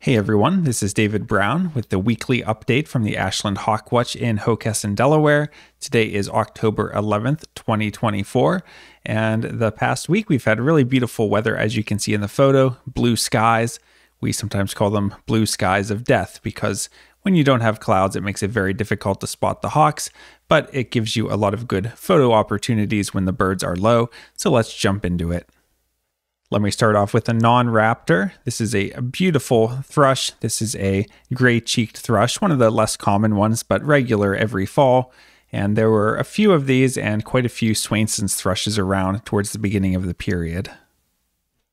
Hey everyone, this is David Brown with the weekly update from the Ashland Hawk Watch in Hockessin, Delaware. Today is October 11th, 2024, and the past week we've had really beautiful weather, as you can see in the photo. Blue skies. We sometimes call them blue skies of death because when you don't have clouds, it makes it very difficult to spot the hawks, but it gives you a lot of good photo opportunities when the birds are low, so let's jump into it. Let me start off with a non-raptor. This is a beautiful thrush. This is a gray-cheeked thrush, one of the less common ones, but regular every fall. And there were a few of these and quite a few Swainson's thrushes around towards the beginning of the period.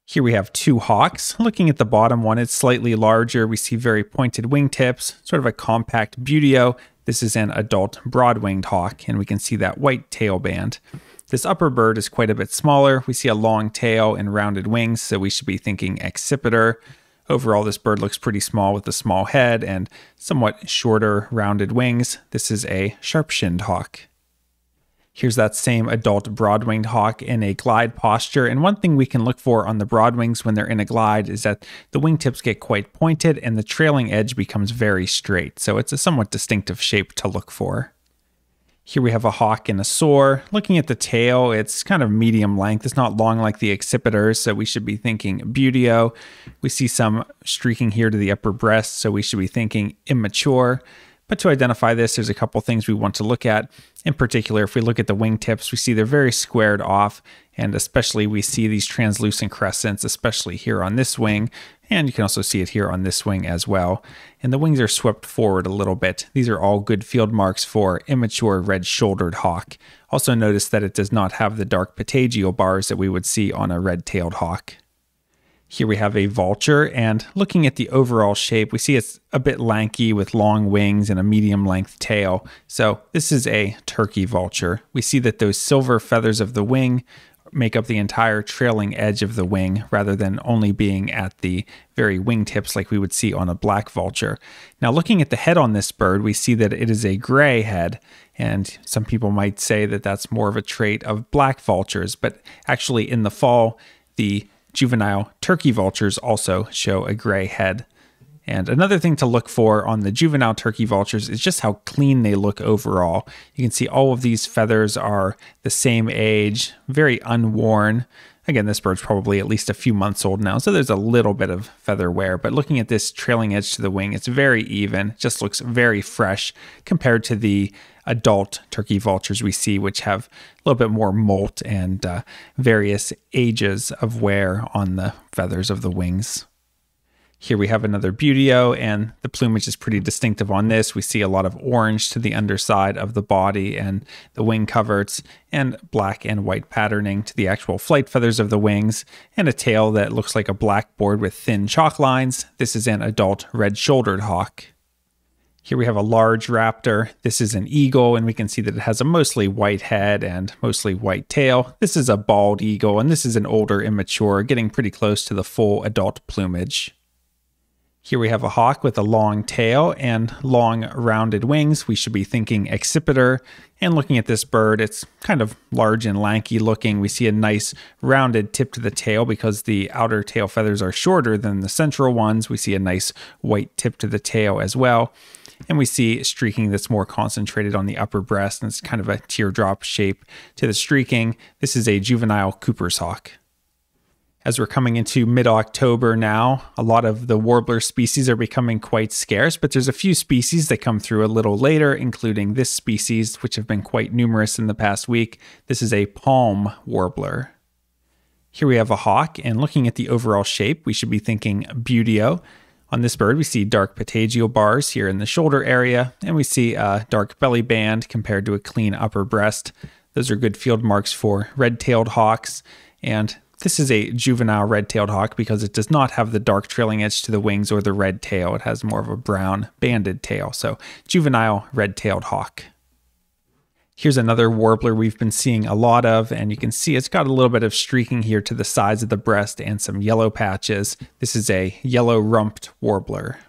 Here we have two hawks. Looking at the bottom one, it's slightly larger. We see very pointed wingtips, sort of a compact buteo. This is an adult broad-winged hawk, and we can see that white tail band. This upper bird is quite a bit smaller. We see a long tail and rounded wings, so we should be thinking accipiter. Overall, this bird looks pretty small with a small head and somewhat shorter rounded wings. This is a sharp-shinned hawk. Here's that same adult broad-winged hawk in a glide posture, and one thing we can look for on the broad wings when they're in a glide is that the wingtips get quite pointed and the trailing edge becomes very straight, so it's a somewhat distinctive shape to look for. Here we have a hawk in a soar. Looking at the tail, it's kind of medium length. It's not long like the accipiters, so we should be thinking buteo. We see some streaking here to the upper breast, so we should be thinking immature. But to identify this, there's a couple things we want to look at. In particular, if we look at the wingtips, we see they're very squared off, and especially we see these translucent crescents, especially here on this wing, and you can also see it here on this wing as well. And the wings are swept forward a little bit. These are all good field marks for immature red-shouldered hawk. Also notice that it does not have the dark patagial bars that we would see on a red-tailed hawk. Here we have a vulture, and looking at the overall shape, we see it's a bit lanky with long wings and a medium-length tail. So this is a turkey vulture. We see that those silver feathers of the wing make up the entire trailing edge of the wing rather than only being at the very wingtips like we would see on a black vulture. Now looking at the head on this bird, we see that it is a gray head, and some people might say that that's more of a trait of black vultures, but actually in the fall, the juvenile turkey vultures also show a gray head. And another thing to look for on the juvenile turkey vultures is just how clean they look overall. You can see all of these feathers are the same age, very unworn. Again, this bird's probably at least a few months old now, so there's a little bit of feather wear. But looking at this trailing edge to the wing, it's very even, just looks very fresh compared to the adult turkey vultures we see, which have a little bit more molt and various ages of wear on the feathers of the wings. Here we have another buteo, and the plumage is pretty distinctive on this. We see a lot of orange to the underside of the body and the wing coverts, and black and white patterning to the actual flight feathers of the wings, and a tail that looks like a blackboard with thin chalk lines. This is an adult red-shouldered hawk. Here we have a large raptor. This is an eagle, and we can see that it has a mostly white head and mostly white tail. This is a bald eagle, and this is an older immature, getting pretty close to the full adult plumage. Here we have a hawk with a long tail and long rounded wings. We should be thinking accipiter. And looking at this bird, it's kind of large and lanky looking. We see a nice rounded tip to the tail because the outer tail feathers are shorter than the central ones. We see a nice white tip to the tail as well. And we see streaking that's more concentrated on the upper breast, and it's kind of a teardrop shape to the streaking. This is a juvenile Cooper's hawk. As we're coming into mid-October now, a lot of the warbler species are becoming quite scarce, but there's a few species that come through a little later, including this species, which have been quite numerous in the past week. This is a palm warbler. Here we have a hawk, and looking at the overall shape, we should be thinking buteo. On this bird, we see dark patagial bars here in the shoulder area, and we see a dark belly band compared to a clean upper breast. Those are good field marks for red-tailed hawks, and this is a juvenile red-tailed hawk because it does not have the dark trailing edge to the wings or the red tail. It has more of a brown banded tail, so juvenile red-tailed hawk. Here's another warbler we've been seeing a lot of, and you can see it's got a little bit of streaking here to the sides of the breast and some yellow patches. This is a yellow-rumped warbler.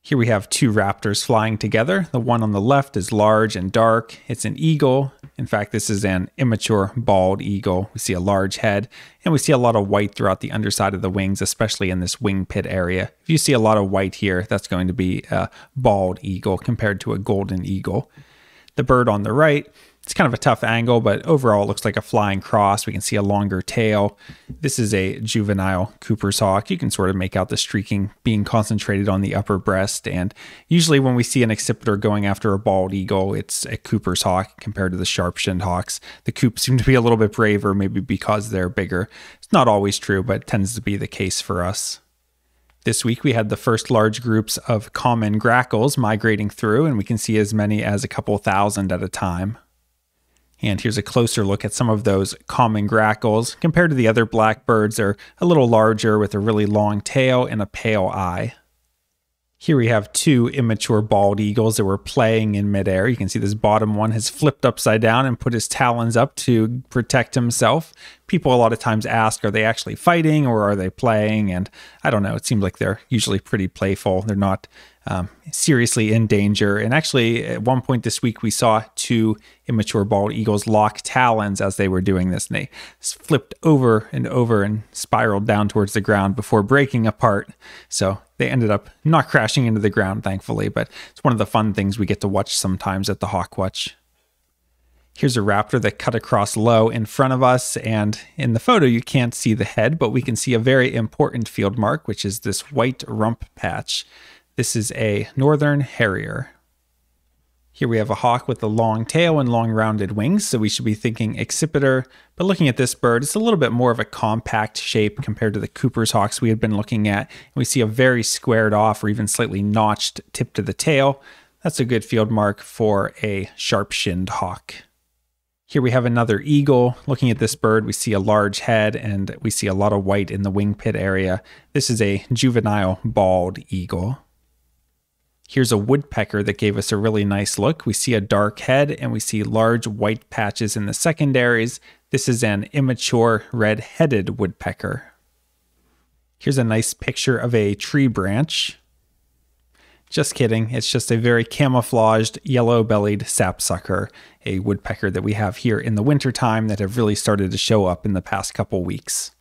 Here we have two raptors flying together. The one on the left is large and dark. It's an eagle. In fact, this is an immature bald eagle. We see a large head, and we see a lot of white throughout the underside of the wings, especially in this wing pit area. If you see a lot of white here, that's going to be a bald eagle compared to a golden eagle. The bird on the right, it's kind of a tough angle, but overall it looks like a flying cross. We can see a longer tail. This is a juvenile Cooper's hawk. You can sort of make out the streaking being concentrated on the upper breast. And usually when we see an accipiter going after a bald eagle, it's a Cooper's hawk compared to the sharp-shinned hawks. The Coops seem to be a little bit braver, maybe because they're bigger. It's not always true, but it tends to be the case for us. This week we had the first large groups of common grackles migrating through, and we can see as many as a couple thousand at a time. And here's a closer look at some of those common grackles. Compared to the other blackbirds, they're a little larger with a really long tail and a pale eye. Here we have two immature bald eagles that were playing in midair. You can see this bottom one has flipped upside down and put his talons up to protect himself. People a lot of times ask, are they actually fighting or are they playing? And I don't know, it seems like they're usually pretty playful. They're not seriously in danger. And actually, at one point this week, we saw two immature bald eagles lock talons as they were doing this. And they flipped over and spiraled down towards the ground before breaking apart. So they ended up not crashing into the ground, thankfully. But it's one of the fun things we get to watch sometimes at the Hawk Watch. Here's a raptor that cut across low in front of us, and in the photo you can't see the head, but we can see a very important field mark, which is this white rump patch. This is a northern harrier. Here we have a hawk with a long tail and long rounded wings, so we should be thinking accipiter. But looking at this bird, it's a little bit more of a compact shape compared to the Cooper's hawks we had been looking at. And we see a very squared off or even slightly notched tip to the tail. That's a good field mark for a sharp-shinned hawk. Here we have another eagle. Looking at this bird, we see a large head and we see a lot of white in the wing pit area. This is a juvenile bald eagle. Here's a woodpecker that gave us a really nice look. We see a dark head and we see large white patches in the secondaries. This is an immature red-headed woodpecker. Here's a nice picture of a tree branch. Just kidding, it's just a very camouflaged yellow-bellied sapsucker, a woodpecker that we have here in the wintertime that have really started to show up in the past couple weeks.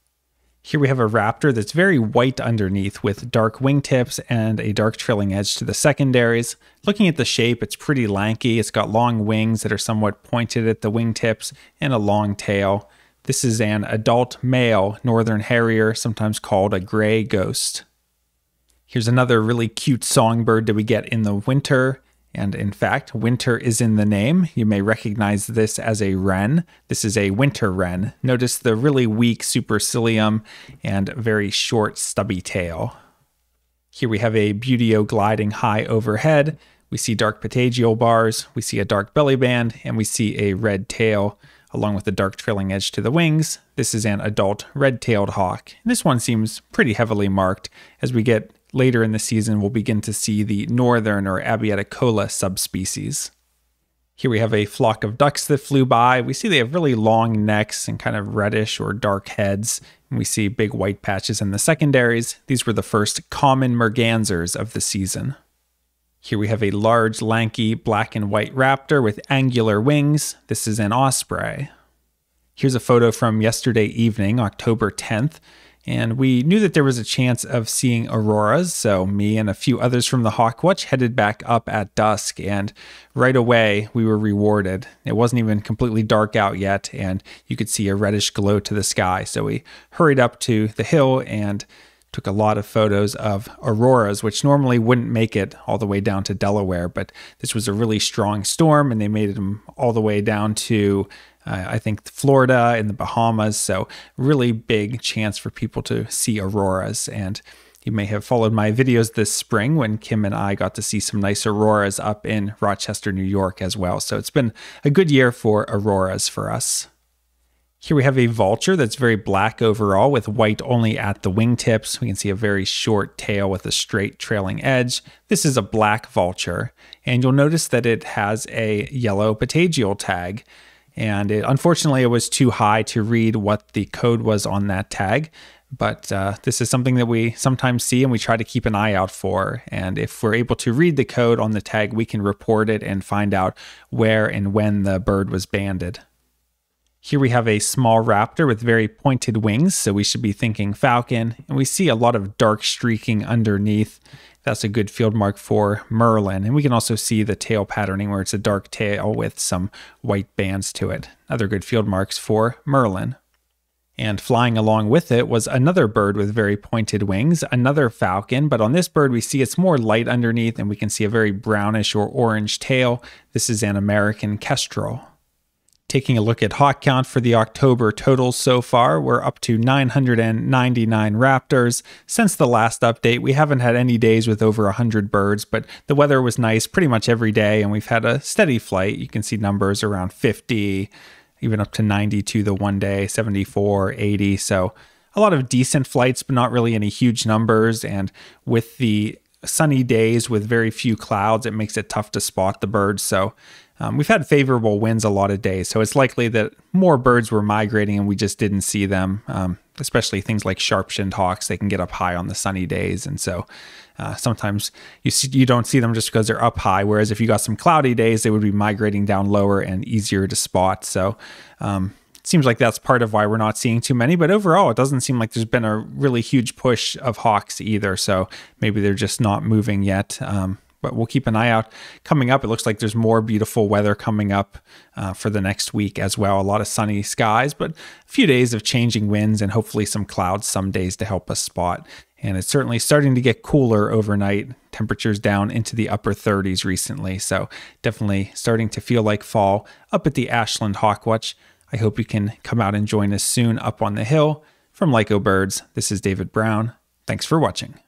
Here we have a raptor that's very white underneath with dark wingtips and a dark trailing edge to the secondaries. Looking at the shape, it's pretty lanky. It's got long wings that are somewhat pointed at the wingtips and a long tail. This is an adult male northern harrier, sometimes called a gray ghost. Here's another really cute songbird that we get in the winter. And in fact, winter is in the name. You may recognize this as a wren. This is a winter wren. Notice the really weak supercilium and very short stubby tail. Here we have a buteo gliding high overhead. We see dark patagial bars, we see a dark belly band, and we see a red tail along with a dark trailing edge to the wings. This is an adult red-tailed hawk. This one seems pretty heavily marked. As we get later in the season, we'll begin to see the northern or Abieticola subspecies. Here we have a flock of ducks that flew by. We see they have really long necks and kind of reddish or dark heads. And we see big white patches in the secondaries. These were the first common mergansers of the season. Here we have a large, lanky, black and white raptor with angular wings. This is an osprey. Here's a photo from yesterday evening, October 10th. And we knew that there was a chance of seeing auroras, so me and a few others from the Hawk Watch headed back up at dusk, and right away we were rewarded. It wasn't even completely dark out yet, and you could see a reddish glow to the sky, so we hurried up to the hill and took a lot of photos of auroras, which normally wouldn't make it all the way down to Delaware, but this was a really strong storm, and they made them all the way down to I think Florida and the Bahamas, so really big chance for people to see auroras. And you may have followed my videos this spring when Kim and I got to see some nice auroras up in Rochester, New York as well. So it's been a good year for auroras for us. Here we have a vulture that's very black overall with white only at the wingtips. We can see a very short tail with a straight trailing edge. This is a black vulture, and you'll notice that it has a yellow patagial tag. And unfortunately, it was too high to read what the code was on that tag. But this is something that we sometimes see and we try to keep an eye out for. And if we're able to read the code on the tag, we can report it and find out where and when the bird was banded. Here we have a small raptor with very pointed wings, so we should be thinking falcon. And we see a lot of dark streaking underneath. That's a good field mark for merlin. And we can also see the tail patterning where it's a dark tail with some white bands to it. Other good field marks for merlin. And flying along with it was another bird with very pointed wings, another falcon, but on this bird we see it's more light underneath and we can see a very brownish or orange tail. This is an American kestrel. Taking a look at hawk count for the October totals so far, we're up to 999 raptors. Since the last update, we haven't had any days with over 100 birds, but the weather was nice pretty much every day and we've had a steady flight. You can see numbers around 50, even up to 92 the one day, 74, 80. So a lot of decent flights, but not really any huge numbers. And with the sunny days with very few clouds, it makes it tough to spot the birds. So we've had favorable winds a lot of days. So it's likely that more birds were migrating and we just didn't see them, especially things like sharp-shinned hawks. They can get up high on the sunny days. And so sometimes you don't see them just because they're up high. Whereas if you got some cloudy days, they would be migrating down lower and easier to spot. So it seems like that's part of why we're not seeing too many. But overall, it doesn't seem like there's been a really huge push of hawks either. So maybe they're just not moving yet. But we'll keep an eye out. Coming up, it looks like there's more beautiful weather coming up for the next week as well. A lot of sunny skies, but a few days of changing winds and hopefully some clouds some days to help us spot. And it's certainly starting to get cooler overnight. Temperatures down into the upper 30s recently. So definitely starting to feel like fall up at the Ashland Hawk Watch. I hope you can come out and join us soon up on the hill. From Lyco Birds, this is David Brown. Thanks for watching.